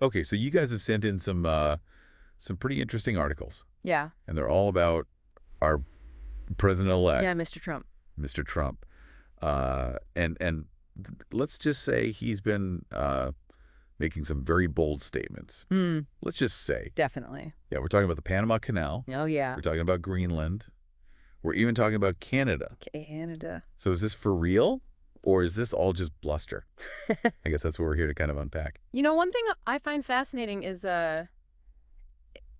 Okay, so you guys have sent in some pretty interesting articles, Yeah. and they're all about our president-elect, Yeah, Mr. Trump. Mr. Trump. And let's just say he's been making some very bold statements. Hmm. Let's just say. Definitely. Yeah, we're talking about the Panama Canal. Oh, yeah. We're talking about Greenland. We're even talking about Canada. Canada. So is this for real, or is this all just bluster? I guess that's what we're here to kind of unpack. One thing I find fascinating is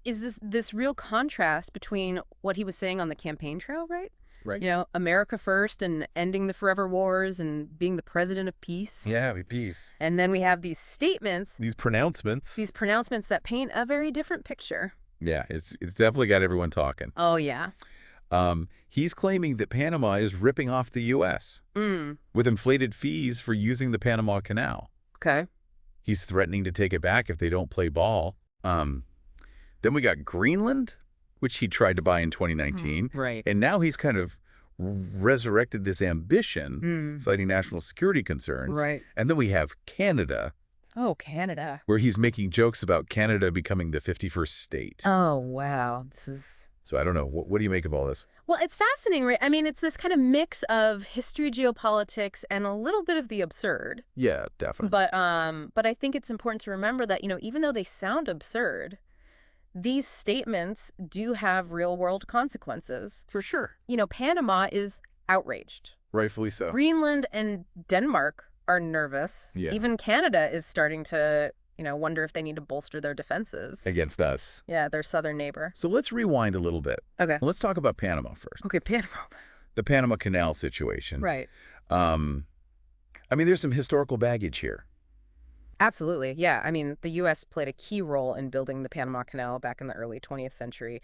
this real contrast between what he was saying on the campaign trail, right? Right. America first and ending the forever wars and being the president of peace. Yeah, peace. And then we have these statements, These pronouncements. these pronouncements that paint a very different picture. Yeah, it's definitely got everyone talking. Oh, yeah. He's claiming that Panama is ripping off the U.S. With inflated fees for using the Panama Canal. Okay. He's threatening to take it back if they don't play ball. Then we got Greenland, which he tried to buy in 2019. Right. And now he's kind of resurrected this ambition, citing national security concerns. Right. And then we have Canada. Oh, Canada. Where he's making jokes about Canada becoming the 51st state. Oh, wow. So I don't know. What do you make of all this? Well, it's fascinating, right? I mean, it's this kind of mix of history, geopolitics, and a little bit of the absurd. Yeah, definitely. But I think it's important to remember that, even though they sound absurd, these statements do have real-world consequences. For sure. Panama is outraged. Rightfully so. Greenland and Denmark are nervous. Yeah. Even Canada is starting to, wonder if they need to bolster their defenses. Against us. Yeah, their southern neighbor. So let's rewind a little bit. Okay. Let's talk about Panama first. Okay, Panama. The Panama Canal situation. Right. There's some historical baggage here. Absolutely. Yeah. I mean, the U.S. played a key role in building the Panama Canal back in the early 20th century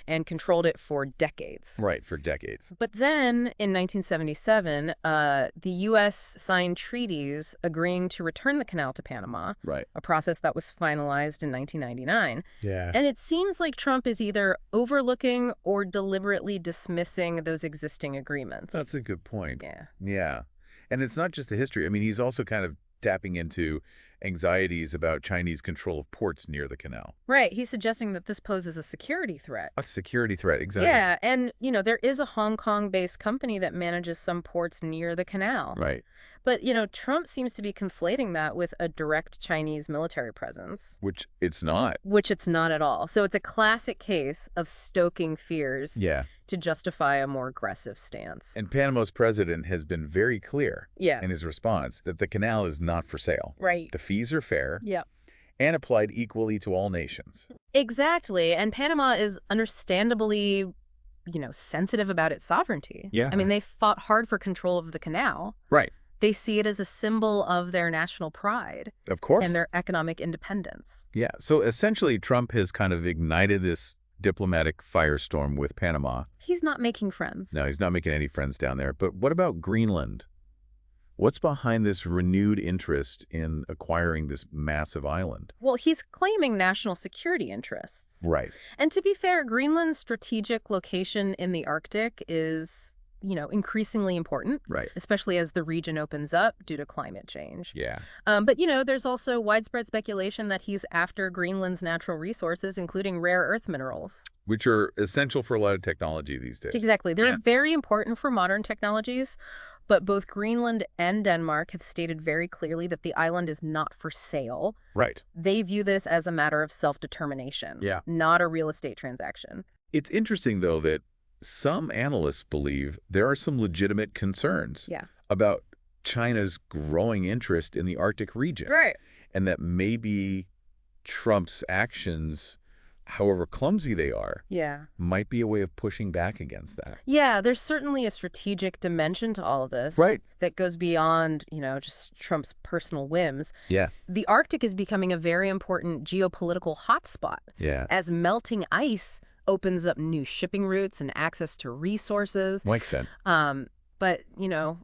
and controlled it for decades. Right, for decades. But then in 1977, the U.S. signed treaties agreeing to return the canal to Panama, right? A process that was finalized in 1999. Yeah. And it seems like Trump is either overlooking or deliberately dismissing those existing agreements. That's a good point. Yeah. Yeah. And it's not just the history. I mean, he's also kind of tapping into anxieties about Chinese control of ports near the canal. Right. He's suggesting that this poses a security threat. A security threat, exactly. Yeah. And, there is a Hong Kong-based company that manages some ports near the canal. Right. But, Trump seems to be conflating that with a direct Chinese military presence. Which it's not. Which it's not at all. So it's a classic case of stoking fears to justify a more aggressive stance. And Panama's president has been very clear in his response that the canal is not for sale. Right. The fees are fair. Yeah. And applied equally to all nations. Exactly. And Panama is understandably, sensitive about its sovereignty. Yeah. I mean, they fought hard for control of the canal. Right. They see it as a symbol of their national pride. Of course. And their economic independence. Yeah. So essentially, Trump has kind of ignited this diplomatic firestorm with Panama. He's not making friends. No, he's not making any friends down there. But what about Greenland? What's behind this renewed interest in acquiring this massive island? Well, he's claiming national security interests. Right. And to be fair, Greenland's strategic location in the Arctic is, increasingly important. Right. Especially as the region opens up due to climate change. Yeah. But, there's also widespread speculation that he's after Greenland's natural resources, including rare earth minerals. Which are essential for a lot of technology these days. Exactly. They're very important for modern technologies. But both Greenland and Denmark have stated very clearly that the island is not for sale. Right. They view this as a matter of self-determination, not a real estate transaction. It's interesting, though, that some analysts believe there are some legitimate concerns about China's growing interest in the Arctic region. Right. And that maybe Trump's actions, however clumsy they are, might be a way of pushing back against that. Yeah, there's certainly a strategic dimension to all of this. Right. That goes beyond, just Trump's personal whims. Yeah. The Arctic is becoming a very important geopolitical hotspot. Yeah. As melting ice opens up new shipping routes and access to resources. Makes sense. But,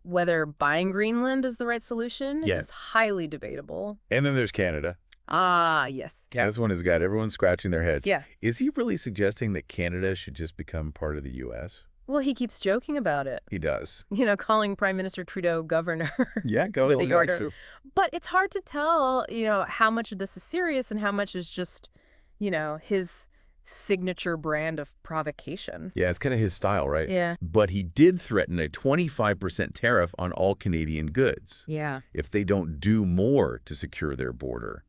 whether buying Greenland is the right solution is highly debatable. And then there's Canada. Ah, yes. Yeah. This one has got everyone scratching their heads. Yeah. Is he really suggesting that Canada should just become part of the U.S.? Well, he keeps joking about it. He does. Calling Prime Minister Trudeau governor. Yeah, go with the order. nice. But it's hard to tell, how much of this is serious and how much is just, his signature brand of provocation. Yeah, it's kind of his style, right? Yeah. But he did threaten a 25% tariff on all Canadian goods. Yeah. If they don't do more to secure their border,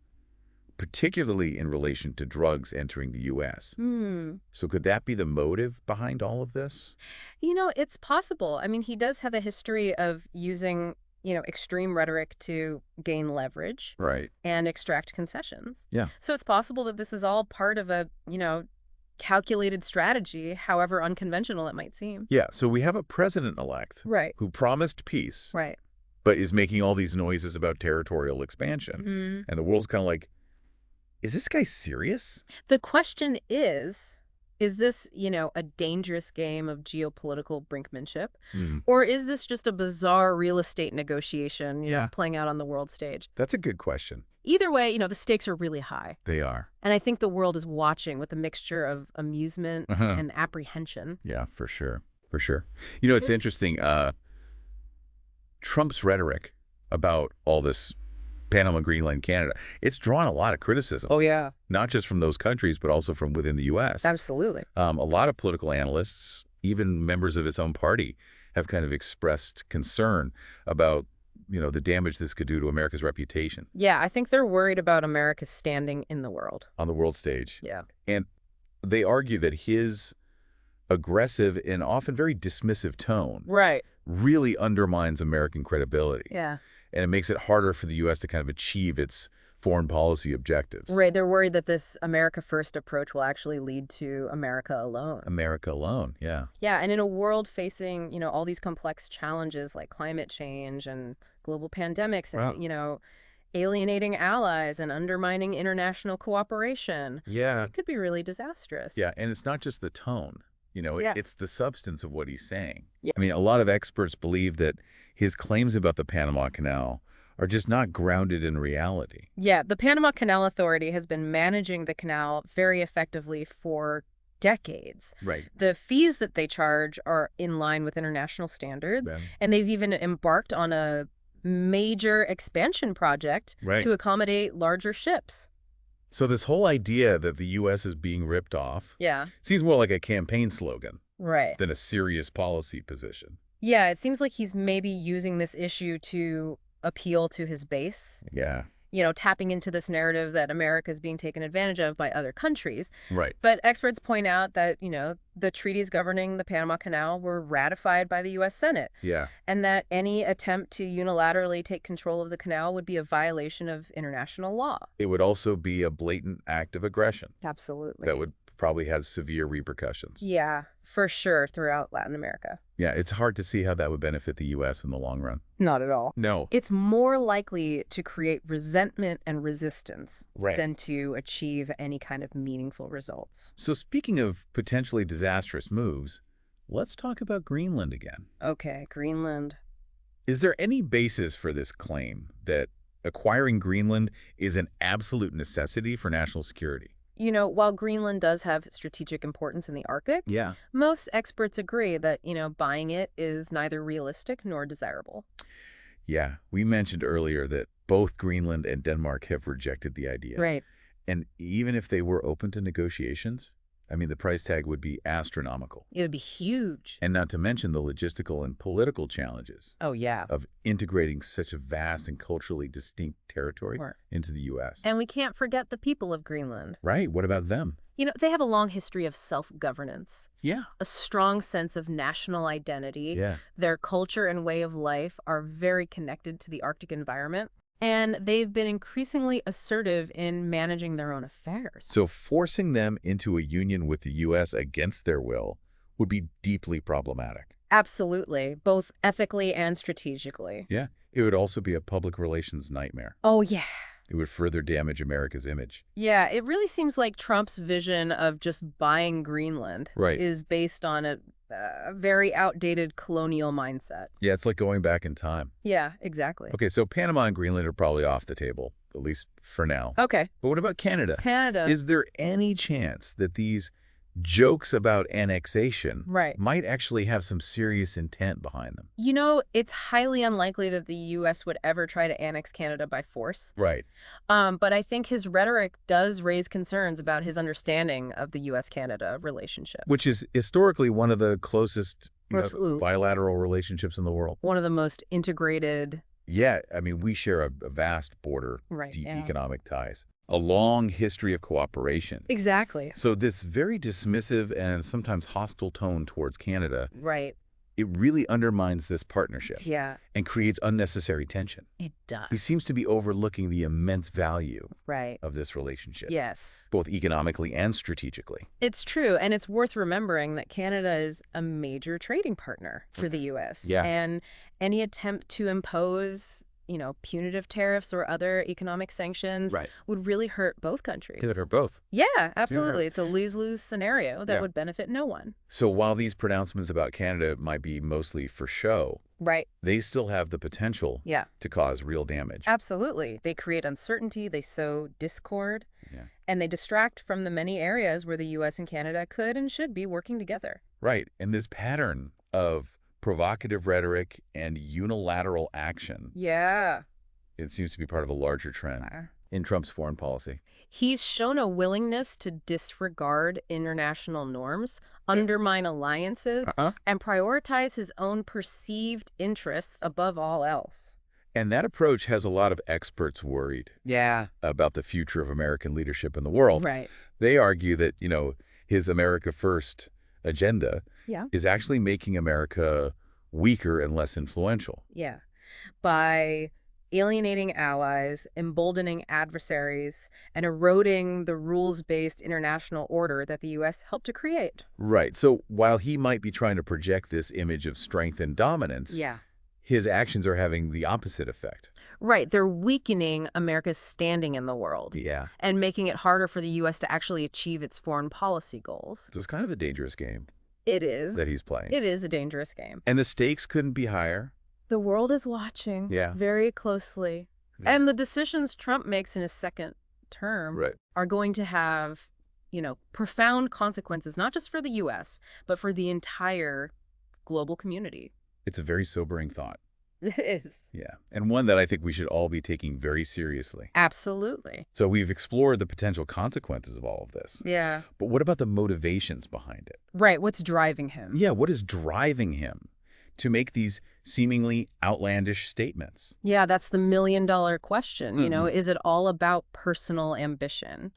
particularly in relation to drugs entering the U.S. So could that be the motive behind all of this? It's possible. I mean, he does have a history of using, extreme rhetoric to gain leverage. Right. And extract concessions. Yeah. So it's possible that this is all part of a, calculated strategy, however unconventional it might seem. Yeah, so we have a president-elect Right. who promised peace, Right. but is making all these noises about territorial expansion. And the world's kind of like, is this guy serious? The question is this, a dangerous game of geopolitical brinkmanship? Or is this just a bizarre real estate negotiation, playing out on the world stage? That's a good question. Either way, the stakes are really high. They are. And I think the world is watching with a mixture of amusement and apprehension. Yeah, for sure. For sure. It's interesting. Trump's rhetoric about all this Panama, Greenland, Canada, it's drawn a lot of criticism. Oh, yeah. Not just from those countries, but also from within the U.S. Absolutely. A lot of political analysts, even members of his own party, have kind of expressed concern about, the damage this could do to America's reputation. Yeah, I think they're worried about America's standing in the world. On the world stage. Yeah. And they argue that his aggressive and often very dismissive tone really undermines American credibility. Yeah. And it makes it harder for the U.S. to kind of achieve its foreign policy objectives. Right. They're worried that this America First approach will actually lead to America alone. America alone, yeah. Yeah, and in a world facing, all these complex challenges like climate change and global pandemics and, alienating allies and undermining international cooperation. Yeah. It could be really disastrous. Yeah, and it's not just the tone. It's the substance of what he's saying. Yeah. I mean, a lot of experts believe that his claims about the Panama Canal are just not grounded in reality. Yeah, the Panama Canal Authority has been managing the canal very effectively for decades. Right. The fees that they charge are in line with international standards, and they've even embarked on a major expansion project to accommodate larger ships. So this whole idea that the U.S. is being ripped off seems more like a campaign slogan than a serious policy position. Yeah, it seems like he's maybe using this issue to appeal to his base. Yeah. Tapping into this narrative that America is being taken advantage of by other countries. Right. But experts point out that, the treaties governing the Panama Canal were ratified by the U.S. Senate. Yeah. And that any attempt to unilaterally take control of the canal would be a violation of international law. It would also be a blatant act of aggression. Absolutely. That would probably have severe repercussions. Yeah, for sure, throughout Latin America. Yeah, it's hard to see how that would benefit the U.S. in the long run. Not at all. No. It's more likely to create resentment and resistance than to achieve any kind of meaningful results. So speaking of potentially disastrous moves, let's talk about Greenland again. Okay, Greenland. Is there any basis for this claim that acquiring Greenland is an absolute necessity for national security? While Greenland does have strategic importance in the Arctic, most experts agree that, buying it is neither realistic nor desirable. Yeah, we mentioned earlier that both Greenland and Denmark have rejected the idea. Right. And even if they were open to negotiations, I mean, the price tag would be astronomical. It would be huge. And not to mention the logistical and political challenges. Oh, yeah. Of integrating such a vast and culturally distinct territory into the U.S. And we can't forget the people of Greenland. Right. What about them? They have a long history of self-governance. Yeah. A strong sense of national identity. Yeah. Their culture and way of life are very connected to the Arctic environment. And they've been increasingly assertive in managing their own affairs. So forcing them into a union with the U.S. against their will would be deeply problematic. Absolutely, both ethically and strategically. Yeah. It would also be a public relations nightmare. Oh, yeah. It would further damage America's image. Yeah, it really seems like Trump's vision of just buying Greenland is based on a very outdated colonial mindset. Yeah, it's like going back in time. Yeah, exactly. Okay, so Panama and Greenland are probably off the table, at least for now. Okay. But what about Canada? Canada. Is there any chance that these jokes about annexation Right. might actually have some serious intent behind them. You know, it's highly unlikely that the U.S. would ever try to annex Canada by force. Right. But I think his rhetoric does raise concerns about his understanding of the U.S.-Canada relationship. Which is historically one of the closest Absolutely. bilateral relationships in the world. One of the most integrated. Yeah, I mean, we share a vast border, deep economic ties, a long history of cooperation. Exactly. So this very dismissive and sometimes hostile tone towards Canada, Right. it really undermines this partnership. Yeah. And creates unnecessary tension. It does. He seems to be overlooking the immense value of this relationship. Yes. Both economically and strategically. It's true, and it's worth remembering that Canada is a major trading partner for the U.S. Yeah. And any attempt to impose, punitive tariffs or other economic sanctions would really hurt both countries. It would hurt both. Yeah, absolutely. It's a lose-lose scenario that would benefit no one. So while these pronouncements about Canada might be mostly for show, they still have the potential to cause real damage. Absolutely. They create uncertainty, they sow discord, and they distract from the many areas where the U.S. and Canada could and should be working together. Right. And this pattern of provocative rhetoric and unilateral action. Yeah. It seems to be part of a larger trend in Trump's foreign policy. He's shown a willingness to disregard international norms, undermine alliances, and prioritize his own perceived interests above all else. And that approach has a lot of experts worried about the future of American leadership in the world. Right. They argue that, his America First agenda is actually making America weaker and less influential. Yeah. By alienating allies, emboldening adversaries, and eroding the rules-based international order that the U.S. helped to create. Right. So while he might be trying to project this image of strength and dominance, his actions are having the opposite effect. Right. They're weakening America's standing in the world. Yeah. And making it harder for the U.S. to actually achieve its foreign policy goals. So it's kind of a dangerous game. It is. That he's playing. It is a dangerous game. And the stakes couldn't be higher. The world is watching very closely. Yeah. And the decisions Trump makes in his second term are going to have, profound consequences, not just for the U.S., but for the entire global community. It's a very sobering thought. It is. Yeah. And one that I think we should all be taking very seriously. Absolutely. So we've explored the potential consequences of all of this. Yeah. But what about the motivations behind it? Right. What's driving him? Yeah. What is driving him to make these seemingly outlandish statements? Yeah, that's the million-dollar question. Is it all about personal ambition?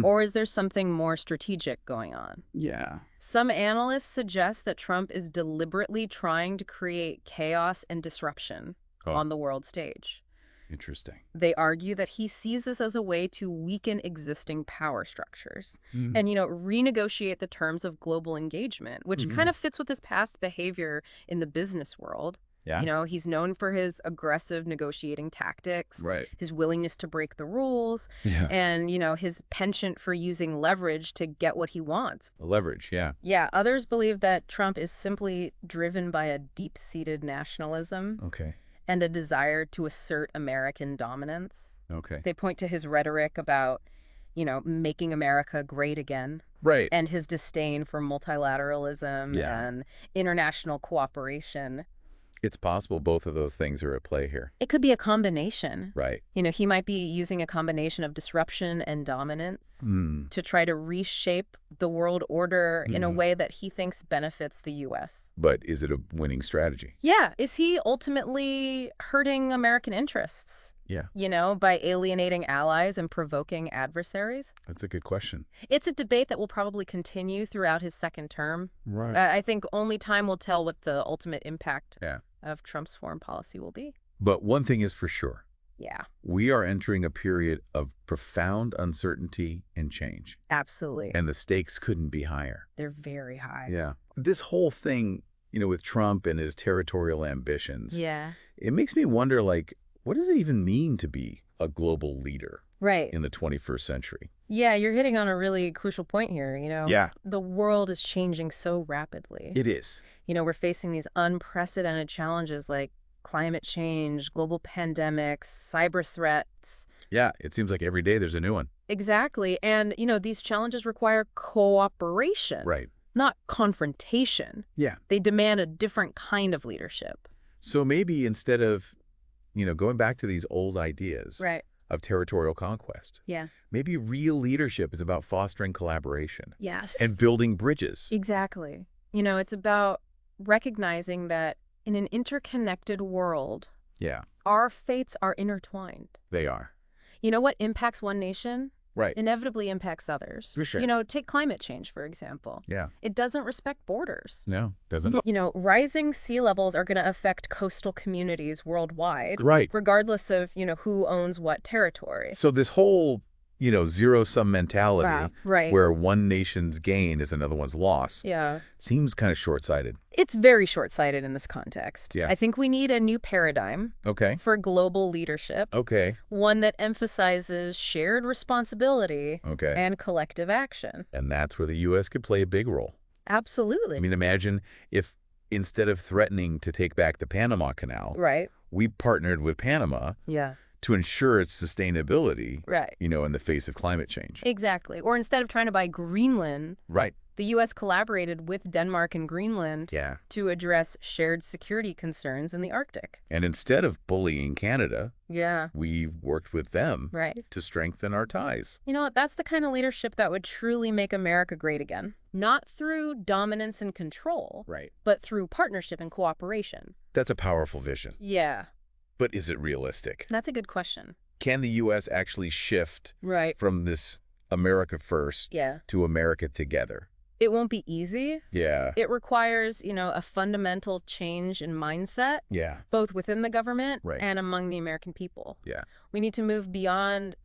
Or is there something more strategic going on? Yeah. Some analysts suggest that Trump is deliberately trying to create chaos and disruption on the world stage. Interesting. They argue that he sees this as a way to weaken existing power structures and, renegotiate the terms of global engagement, which kind of fits with his past behavior in the business world. Yeah. He's known for his aggressive negotiating tactics, his willingness to break the rules, and, his penchant for using leverage to get what he wants. Leverage, yeah. Yeah, others believe that Trump is simply driven by a deep-seated nationalism and a desire to assert American dominance. They point to his rhetoric about, making America great again. Right. And his disdain for multilateralism and international cooperation. It's possible both of those things are at play here. It could be a combination. Right. He might be using a combination of disruption and dominance to try to reshape the world order in a way that he thinks benefits the U.S. But is it a winning strategy? Yeah. Is he ultimately hurting American interests? Yeah. By alienating allies and provoking adversaries? That's a good question. It's a debate that will probably continue throughout his second term. Right. I think only time will tell what the ultimate impact of Trump's foreign policy will be. But one thing is for sure. Yeah. We are entering a period of profound uncertainty and change. Absolutely. And the stakes couldn't be higher. They're very high. Yeah. This whole thing, with Trump and his territorial ambitions. Yeah. It makes me wonder, what does it even mean to be a global leader in the 21st century? Yeah, you're hitting on a really crucial point here, Yeah. The world is changing so rapidly. It is. We're facing these unprecedented challenges like climate change, global pandemics, cyber threats. Yeah, it seems like every day there's a new one. Exactly. And, these challenges require cooperation. Right. Not confrontation. Yeah. They demand a different kind of leadership. So maybe instead of, going back to these old ideas of territorial conquest, maybe real leadership is about fostering collaboration. Yes. And building bridges. Exactly. It's about recognizing that in an interconnected world, our fates are intertwined. They are. What impacts one nation inevitably impacts others. For sure. Take climate change, for example. Yeah. It doesn't respect borders. No, doesn't. Rising sea levels are going to affect coastal communities worldwide. Right. Regardless of, who owns what territory. So this whole, zero-sum mentality where one nation's gain is another one's loss seems kind of short-sighted. It's very short-sighted in this context. Yeah. I think we need a new paradigm for global leadership. One that emphasizes shared responsibility and collective action. And that's where the U.S. could play a big role. Absolutely. I mean, imagine if instead of threatening to take back the Panama Canal, we partnered with Panama to ensure its sustainability, in the face of climate change. Exactly. Or instead of trying to buy Greenland, the U.S. collaborated with Denmark and Greenland to address shared security concerns in the Arctic. And instead of bullying Canada, we worked with them to strengthen our ties. That's the kind of leadership that would truly make America great again. Not through dominance and control, but through partnership and cooperation. That's a powerful vision. Yeah. But is it realistic? That's a good question. Can the U.S. actually shift from this America first to America together? It won't be easy. Yeah. It requires, a fundamental change in mindset. Yeah. Both within the government and among the American people. Yeah. We need to move beyond,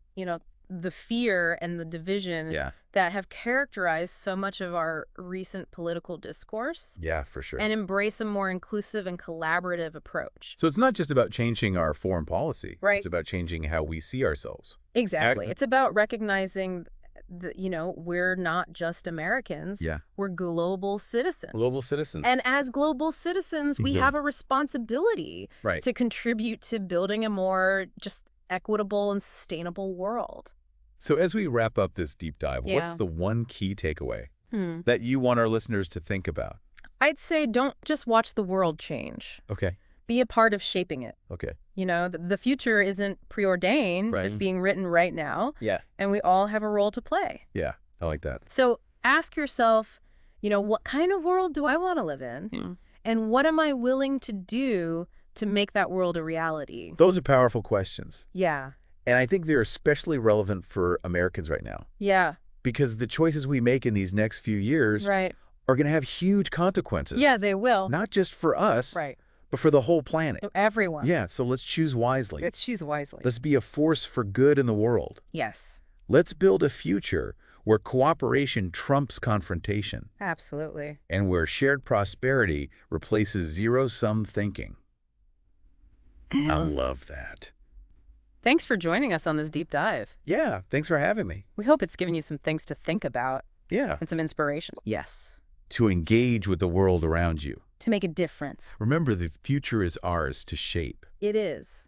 the fear and the division that have characterized so much of our recent political discourse. Yeah, for sure. And embrace a more inclusive and collaborative approach. So it's not just about changing our foreign policy. It's about changing how we see ourselves. Exactly. It's about recognizing that, we're not just Americans. We're global citizens. Global citizens. And as global citizens, we have a responsibility to contribute to building a more just equitable and sustainable world. So as we wrap up this deep dive, what's the one key takeaway that you want our listeners to think about? I'd say don't just watch the world change. Okay. Be a part of shaping it. Okay. The future isn't preordained. It's being written right now. Yeah. And we all have a role to play. Yeah, I like that. So ask yourself, what kind of world do I want to live in? And what am I willing to do to make that world a reality? Those are powerful questions. Yeah. And I think they're especially relevant for Americans right now. Yeah. Because the choices we make in these next few years are going to have huge consequences. Yeah, they will. Not just for us, but for the whole planet. Everyone. Yeah, so let's choose wisely. Let's choose wisely. Let's be a force for good in the world. Yes. Let's build a future where cooperation trumps confrontation. Absolutely. And where shared prosperity replaces zero-sum thinking. I love that. Thanks for joining us on this deep dive. Yeah, thanks for having me. We hope it's given you some things to think about. Yeah. And some inspiration. Yes. To engage with the world around you. To make a difference. Remember, the future is ours to shape. It is.